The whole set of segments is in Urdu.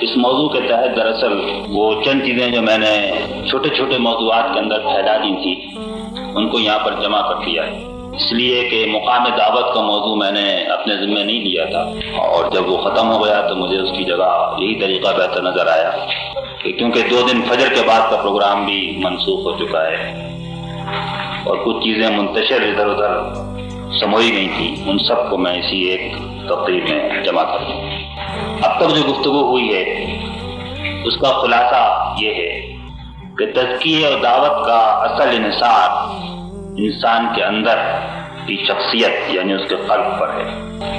اس موضوع کے تحت دراصل وہ چند چیزیں جو میں نے چھوٹے چھوٹے موضوعات کے اندر پھیلا دی تھی ان کو یہاں پر جمع کر دیا ہے، اس لیے کہ مقام دعوت کا موضوع میں نے اپنے ذمہ نہیں لیا تھا، اور جب وہ ختم ہو گیا تو مجھے اس کی جگہ یہی طریقہ بہتر نظر آیا کہ کیونکہ 2 دن فجر کے بعد کا پروگرام بھی منسوخ ہو چکا ہے اور کچھ چیزیں منتشر ادھر ادھر سموئی گئی تھیں، ان سب کو میں اسی ایک تقریب میں جمع کر دوں۔ اب تک جو گفتگو ہوئی ہے اس کا خلاصہ یہ ہے کہ تزکیہ اور دعوت کا اصل انحصار انسان کے اندر کی شخصیت یعنی اس کے قلب پر ہے۔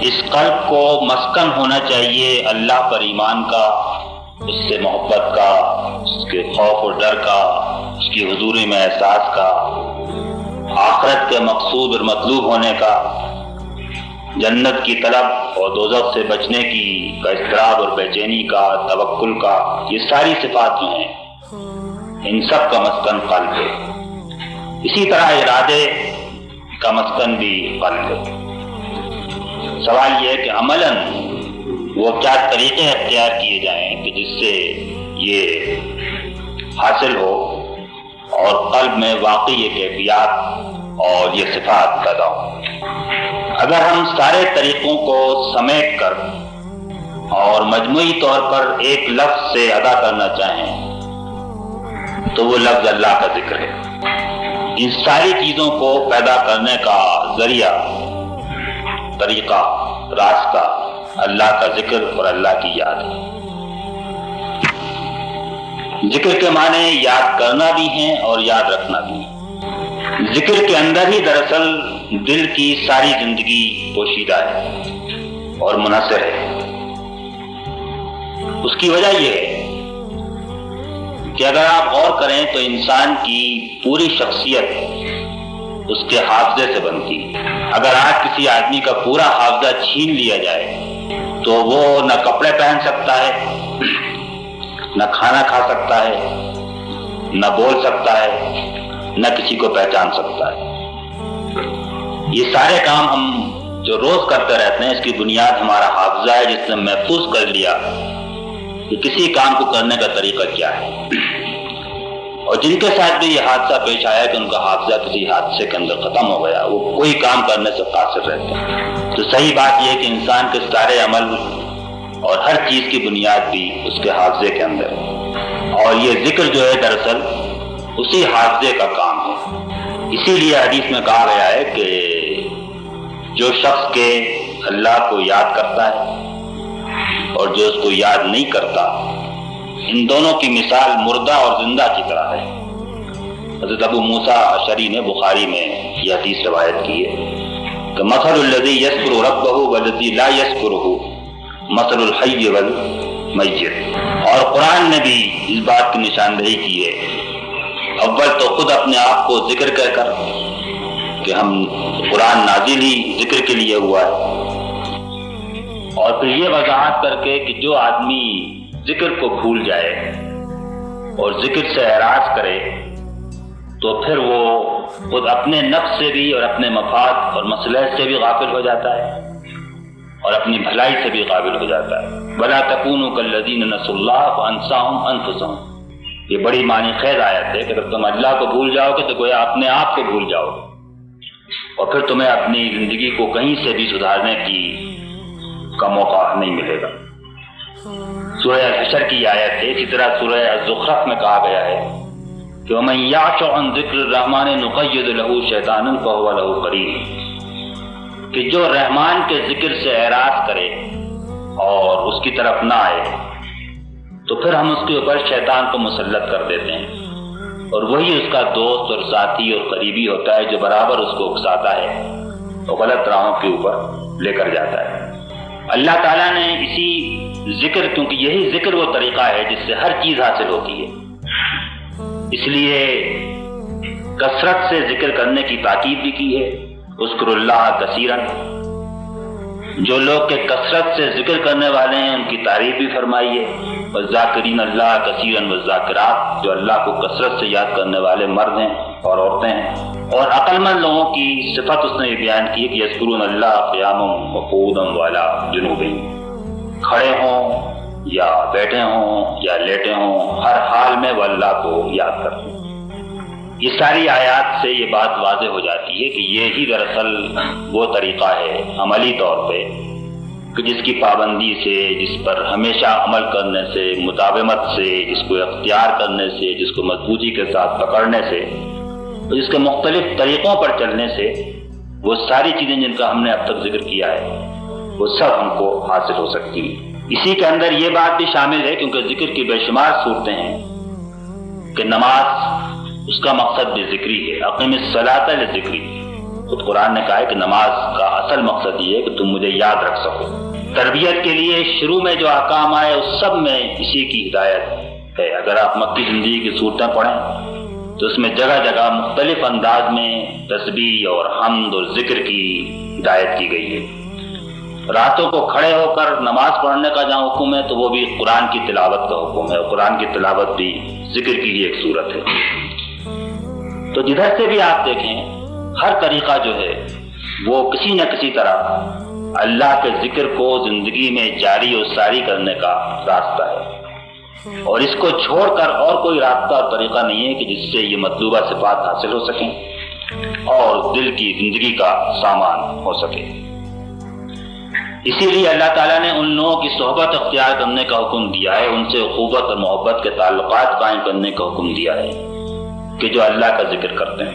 اس قلب کو مسکن ہونا چاہیے اللہ پر ایمان کا، اس سے محبت کا، اس کے خوف اور ڈر کا، اس کی حضوری میں احساس کا، آخرت کے مقصود اور مطلوب ہونے کا، جنت کی طلب اور دوزخ سے بچنے کا اضطراب اور بے چینی کا، توکل کا، یہ ساری صفات جو ہیں ان سب کا مسکن قلب ہے۔ اسی طرح ارادے کا مسکن بھی قلب ہے۔ سوال یہ ہے کہ عملاً وہ کیا طریقے اختیار کیے جائیں کہ جس سے یہ حاصل ہو اور قلب میں واقعی یہ کیفیات اور یہ صفات پیدا ہوں۔ اگر ہم سارے طریقوں کو سمیٹ کر اور مجموعی طور پر ایک لفظ سے ادا کرنا چاہیں تو وہ لفظ اللہ کا ذکر ہے۔ ان ساری چیزوں کو پیدا کرنے کا ذریعہ، طریقہ، راستہ اللہ کا ذکر اور اللہ کی یاد ہے۔ ذکر کے معنی یاد کرنا بھی ہیں اور یاد رکھنا بھی ہیں۔ ذکر کے اندر ہی دراصل دل کی ساری زندگی پوشیدہ ہے اور منحصر ہے۔ اس کی وجہ یہ ہے کہ اگر آپ غور کریں تو انسان کی پوری شخصیت اس کے حافظے سے بنتی ہے۔ اگر آج کسی آدمی کا پورا حافظہ چھین لیا جائے تو وہ نہ کپڑے پہن سکتا ہے، نہ کھانا کھا سکتا ہے، نہ بول سکتا ہے، نہ کسی کو پہچان سکتا ہے۔ یہ سارے کام ہم جو روز کرتے رہتے ہیں اس کی بنیاد ہمارا حافظہ ہے، جس نے محفوظ کر لیا کہ کسی کام کو کرنے کا طریقہ کیا ہے۔ اور جن کے ساتھ بھی یہ حادثہ پیش آیا کہ ان کا حافظہ کسی حادثے کے اندر ختم ہو گیا، وہ کوئی کام کرنے سے قاصر رہتے ہیں۔ تو صحیح بات یہ ہے کہ انسان کے سارے عمل اور ہر چیز کی بنیاد بھی اس کے حافظے کے اندر ہے، اور یہ ذکر جو ہے دراصل اسی حافظے کا کام ہے۔ اسی لیے حدیث میں کہا گیا ہے کہ جو شخص کے اللہ کو یاد کرتا ہے اور جو اس کو یاد نہیں کرتا، ان دونوں کی مثال مردہ اور زندہ کی طرح ہے۔ حضرت ابو موسیٰ اشعری نے بخاری میں یہ حدیث روایت کی ہے کہ مثل الذی یذکر ربہ والذی لا یذکرہ مثل الحی والمیت۔ اور قرآن نے بھی اس بات کی نشاندہی کی ہے، اول تو خود اپنے آپ کو ذکر کہہ کر کہ ہم قرآن نازل ہی ذکر کے لیے ہوا ہے، اور پھر یہ وضاحت کر کے کہ جو آدمی ذکر کو بھول جائے اور ذکر سے اعراض کرے تو پھر وہ خود اپنے نفس سے بھی اور اپنے مفاد اور مصلحت سے بھی غافل ہو جاتا ہے اور اپنی بھلائی سے بھی غافل ہو جاتا ہے۔ وَلَا تَكُونُوا كَالَّذِينَ نَسُوا اللَّهَ فَأَنسَاهُمْ أَنفُسَهُمْ۔ یہ بڑی معنی خیز آیت ہے کہ اگر تم اللہ کو بھول جاؤ گے تو گویا اپنے آپ کو بھول جاؤ گے، اور پھر تمہیں اپنی زندگی کو کہیں سے بھی سدھارنے کا موقع نہیں ملے گا۔ سورہ الحشر کی آیت ہے، اسی طرح سورہ الزخرف میں کہا گیا ہے کہ وَمَن يَعْشُ عَن ذِكْرِ الرَّحْمَنِ نُقَيِّضْ لَهُ شَيْطَانًا فَهُوَ لَهُ قَرِينٌ، کہ جو رحمان کے ذکر سے اعراض کرے اور اس کی طرف نہ آئے تو پھر ہم اس کے اوپر شیطان کو مسلط کر دیتے ہیں، اور وہی اس کا دوست اور ساتھی اور قریبی ہوتا ہے جو برابر اس کو اکساتا ہے اور غلط راہوں کے اوپر لے کر جاتا ہے۔ اللہ تعالیٰ نے اسی ذکر، کیونکہ یہی ذکر وہ طریقہ ہے جس سے ہر چیز حاصل ہوتی ہے، اس لیے کثرت سے ذکر کرنے کی تاکید بھی کی ہے۔ اذکر اللہ کثیرا، جو لوگ کے کثرت سے ذکر کرنے والے ہیں ان کی تعریف بھی فرمائی ہے۔ والذاکرین اللہ کثیرا والذاکرات، جو اللہ کو کثرت سے یاد کرنے والے مرد ہیں اور عورتیں ہیں۔ اور عقل مند لوگوں کی صفت اس نے یہ بیان کی کہ یذکرون اللہ قیاما وقعودا وعلی جنوبہم، کھڑے ہوں یا بیٹھے ہوں یا لیٹے ہوں، ہر حال میں وہ اللہ کو یاد کرتے ہیں۔ یہ ساری آیات سے یہ بات واضح ہو جاتی ہے کہ یہی دراصل وہ طریقہ ہے عملی طور پہ کہ جس کی پابندی سے، جس پر ہمیشہ عمل کرنے سے، مداومت سے، جس کو اختیار کرنے سے، جس کو مضبوطی کے ساتھ پکڑنے سے، جس کے مختلف طریقوں پر چلنے سے وہ ساری چیزیں جن کا ہم نے اب تک ذکر کیا ہے وہ سب ہم کو حاصل ہو سکتی ہیں۔ اسی کے اندر یہ بات بھی شامل ہے، کیونکہ ذکر کی بے شمار صورتیں ہیں کہ نماز اس کا مقصد بھی ذکری ہے۔ اقیم الصلاۃ لذکری، خود قرآن نے کہا ہے کہ نماز کا اصل مقصد یہ ہے کہ تم مجھے یاد رکھ سکو۔ تربیت کے لیے شروع میں جو احکام آئے اس سب میں اسی کی ہدایت ہے۔ اگر آپ مکی زندگی کی صورتیں پڑھیں تو اس میں جگہ جگہ مختلف انداز میں تسبیح اور حمد اور ذکر کی ہدایت کی گئی ہے۔ راتوں کو کھڑے ہو کر نماز پڑھنے کا جہاں حکم ہے تو وہ بھی قرآن کی تلاوت کا حکم ہے، اور قرآن کی تلاوت بھی ذکر کی ہی ایک صورت ہے۔ تو جدھر سے بھی آپ دیکھیں ہر طریقہ جو ہے وہ کسی نہ کسی طرح اللہ کے ذکر کو زندگی میں جاری و ساری کرنے کا راستہ ہے، اور اس کو چھوڑ کر اور کوئی راستہ اور طریقہ نہیں ہے کہ جس سے یہ مطلوبہ صفات حاصل ہو سکیں اور دل کی زندگی کا سامان ہو سکے۔ اسی لیے اللہ تعالیٰ نے ان لوگوں کی صحبت اختیار کرنے کا حکم دیا ہے، ان سے اخوت اور محبت کے تعلقات قائم کرنے کا حکم دیا ہے کہ جو اللہ کا ذکر کرتے ہیں۔